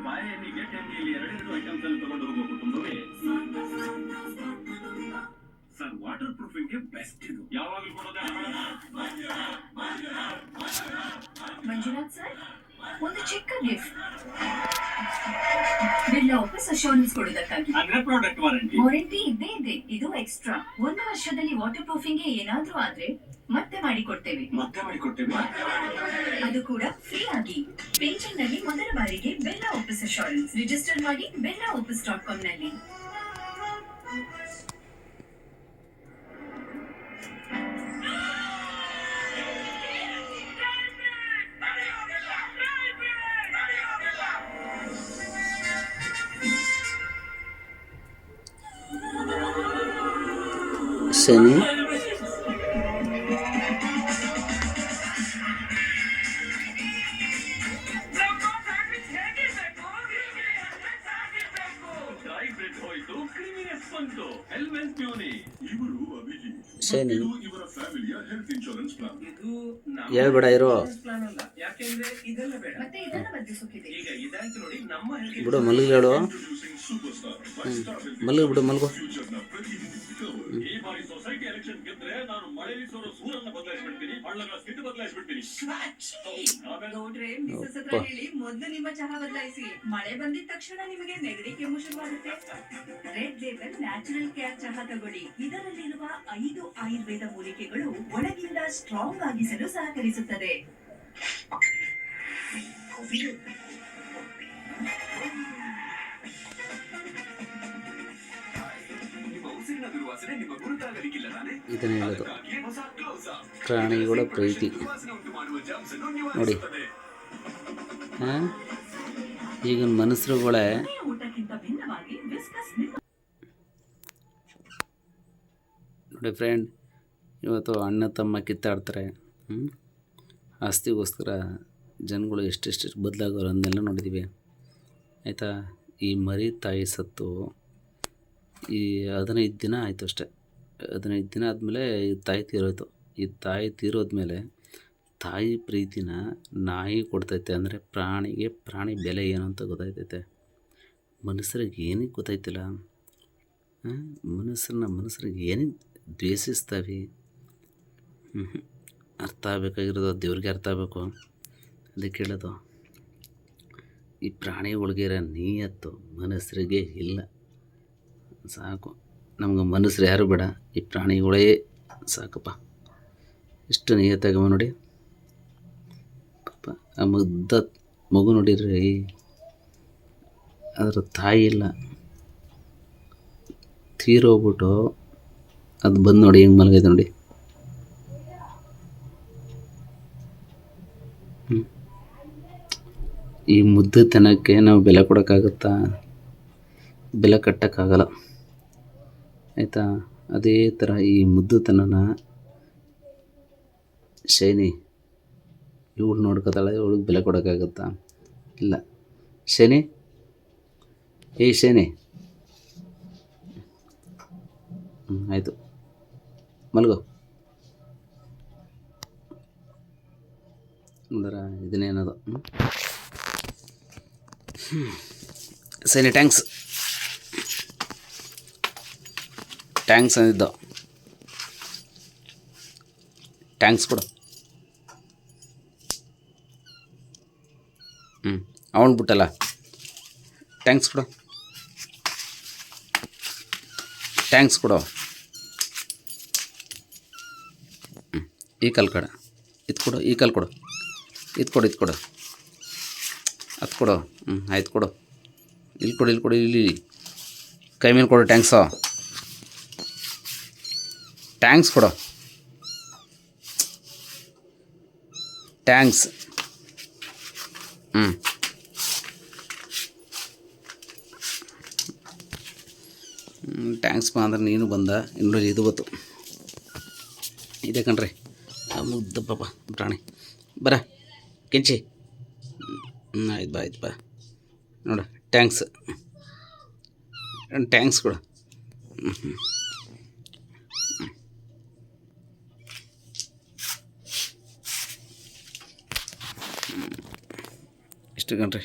ಬಾಳೆಹಣ್ಣಿಗೆ ಟೆನ್ನಿಯಲ್ಲಿ ಎರಡೆರಡು ಐಟಮ್ಸ್ ಅನ್ನು ತಗೊಂಡು ಹೋಗುವ ಕುಟುಂಬವೇ ಸರ್. ವಾಟರ್ ಪ್ರೂಫಿಂಗ್ ಗೆ ಬೆಸ್ಟ್ ಇದು. ಯಾವಾಗಲೂ ಕೊಡೋದೇ ಮಂಜುನಾಥ್ ಸರ್, ಒಂದು ಚಿಕ್ಕ ಗಿಫ್ಟ್. ಬಿಲ್ ವಾಪಸ್ ಅಶ್ಯೂರೆನ್ಸ್ ಕೊಡೋದಕ್ಕಾಗಿ. ಅಂದ್ರೆ ಪ್ರಾಡಕ್ಟ್ ವಾರಂಟಿ ಇದ್ದೇ ಇದೆ. ಇದು ಎಕ್ಸ್ಟ್ರಾ. 1 ವರ್ಷದಲ್ಲಿ ವಾಟರ್ ಪ್ರೂಫಿಂಗ್ ಗೆ ಏನಾದ್ರೂ ಆದ್ರೆ ಮತ್ತೆ ಮಾಡಿಕೊಡ್ತೇವೆ. ಅದು ಕೂಡ ಫ್ರೀ ಆಗಿ. ಪೇಜೆಂಟ್ ನಲ್ಲಿ ಮೊದಲ ಬಾರಿಗೆ ಬೆಲ್ಲ ವಾಪಸ್ ಅಶ್ಯೂರೆನ್ಸ್ ರಿಜಿಸ್ಟರ್ ಮಾಡಿ bellaopus.com ನಲ್ಲಿ. ಶನಿ ಶನಿ ಹೇಳ್ಬೇಡ ಇರೋ ಬಿಡು ಮಲಗಿ ಹೇಳು ಮಲಗು ಬಿಡು ಮಲಗು. ಈ ಬಾರಿ ಸೊಸೈಟಿ ಎಲೆಕ್ಷನ್ ಗೆದ್ರೆ ನಾನು ಮಳೆಯಲ್ಲಿ ಸೋರೋ ಸೂರನ್ನ ಬದಲಾಯಿಸ್ಬಿಡ್ತೀನಿ, ಹಳ್ಳಗಳ ಸ್ಕಿಟ್ ಬದಲಾಯಿಸ್ಬಿಡ್ತೀನಿ. ನೋಡ್ರೆ ಮಿಸಸ್ ಹತ್ರ ಹೇಳಿ ಮೊದಲು ನಿಮ್ಮ ಚಹಾ ಬದಲಾಯಿಸಿ. ಮಳೆ ಬಂದಿದ ತಕ್ಷಣ ನಿಮಗೆ ನೆಗಡಿ ಕೆಮ್ಮು ಶುರುವಾಗುತ್ತೆ. ರೆಡ್ ಲೇಬಲ್ ನ್ಯಾಚುರಲ್ ಕೇರ್ ಚಹಾ ತಗೊಳ್ಳಿ. ಇದರಲ್ಲಿರುವ 5 ಆಯುರ್ವೇದ ಮೂಲಿಕೆಗಳು ಒಳಗಿಂದ ಸ್ಟ್ರಾಂಗ್ ಆಗಿಸಲು ಸಹಕರಿಸುತ್ತದೆ. ಇದನ್ನ ಹೇಳೋದು ಪ್ರಾಣಿಗಳ ಪ್ರೀತಿ ನೋಡಿ. ಈಗಿನ ಮನುಷ್ಯರುಗಳೇ ನೋಡಿ ಫ್ರೆಂಡ್, ಇವತ್ತು ಅಣ್ಣ ತಮ್ಮ ಕಿತ್ತಾಡ್ತಾರೆ. ಆಸ್ತಿಗೋಸ್ಕರ ಜನಗಳು ಎಷ್ಟೆಷ್ಟು ಬದಲಾಗೋರು ಅಂದೆಲ್ಲ ನೋಡಿದ್ದೀವಿ ಆಯಿತಾ. ಈ ಮರಿ ತಾಯಿ ಸತ್ತು ಈ 15 ದಿನ ಆಯಿತು ಅಷ್ಟೆ. 15 ದಿನ ಆದಮೇಲೆ ಈ ತಾಯಿ ತೀರೋಯ್ತು. ಈ ತಾಯಿ ತೀರೋದ್ಮೇಲೆ ತಾಯಿ ಪ್ರೀತಿನ ನಾಯಿ ಕೊಡ್ತೈತೆ. ಅಂದರೆ ಪ್ರಾಣಿ ಬೆಲೆ ಏನು ಅಂತ ಗೊತ್ತಾಯ್ತೈತೆ. ಮನುಷ್ಯರಿಗೆ ಏನಕ್ಕೆ ಗೊತ್ತಾಯ್ತಿಲ್ಲ. ಮನುಷ್ಯರಿಗೆ ಏನಕ್ಕೆ ದ್ವೇಷಿಸ್ತವೆ. ಅರ್ಥ ಆಗಬೇಕಾಗಿರೋದು ದೇವ್ರಿಗೆ ಅರ್ಥ ಆಗಬೇಕು. ಅದಕ್ಕೆ ಹೇಳೋದು, ಈ ಪ್ರಾಣಿಗಳಿಗಿರೋ ನೀಯತ್ತು ಮನುಷ್ಯರಿಗೆ ಇಲ್ಲ. ಸಾಕು, ನಮ್ಗೆ ಮನುಷ್ಯರು ಯಾರು ಬೇಡ, ಈ ಪ್ರಾಣಿಗಳೇ ಸಾಕಪ್ಪ. ಎಷ್ಟು ನಿಯತ್ತಾಗವ ನೋಡಿ ಪಾಪ. ಆ ಮಗು ನೋಡಿರಿ, ಅದರ ತಾಯಿ ಇಲ್ಲ, ತೀರೋಗ್ಬಿಟ್ಟು ಅದು ಬಂದು ನೋಡಿ ಹೆಂಗೆ ಮಲಗೈತೆ ನೋಡಿ. ಈ ಮುದ್ದುತನಕ್ಕೆ ನಾವು ಬೆಲೆ ಕೊಡೋಕ್ಕಾಗುತ್ತಾ? ಬೆಲೆ ಕಟ್ಟೋಕ್ಕಾಗಲ್ಲ ಆಯಿತಾ. ಅದೇ ಥರ ಈ ಮುದ್ದುತನನ ಶನಿ ಇವಳು ನೋಡ್ಕೋತಾಳೆ, ಇವಳಿಗೆ ಬೆಲೆ ಕೊಡೋಕ್ಕಾಗುತ್ತಾ? ಇಲ್ಲ. ಶನಿ, ಶನಿ ಆಯಿತು ಮಲಗು. ಅಂದ್ರೆ ಇದನ್ನೇನದು ಶನಿ ಟ್ಯಾಂಕ್ಸ್ ಅಂದಿದ್ದು. ಟ್ಯಾಂಕ್ಸ್ ಕೊಡು. ಅವನು ಬಿಟ್ಟಲ್ಲ, ಟ್ಯಾಂಕ್ಸ್ ಕೊಡು. ಈ ಕಲ್ ಕಡೆ ಇದು ಕೊಡು. ಈ ಕಲ್ ಕೊಡು. ಇದು ಕೊಡು. ಅದು ಕೊಡು. ಆಯ್ತು ಕೊಡು. ಇಲ್ಲಿ ಕೊಡು. ಇಲ್ಲಿ ಕೈ ಮೇಲೆ ಕೊಡು. ಟ್ಯಾಂಕ್ಸ್ ಕೊಡು. ಟ್ಯಾಂಕ್ಸ್ ಅಂದ್ರೆ ನೀನು ಬಂದ. ಇನ್ನೂ ಇದು ಗೊತ್ತು ಇದೆ ಕಣ್ರಿ. ಮುದ್ದ ಪಾಪ ಪ್ರಾಣಿ. ಬರ ಕೆಂಚಿ. ಆಯ್ತು ಬಾ ನೋಡು. ಟ್ಯಾಂಕ್ಸ್ ಕೊಡು. ಇಷ್ಟು ಕಣ್ರಿ.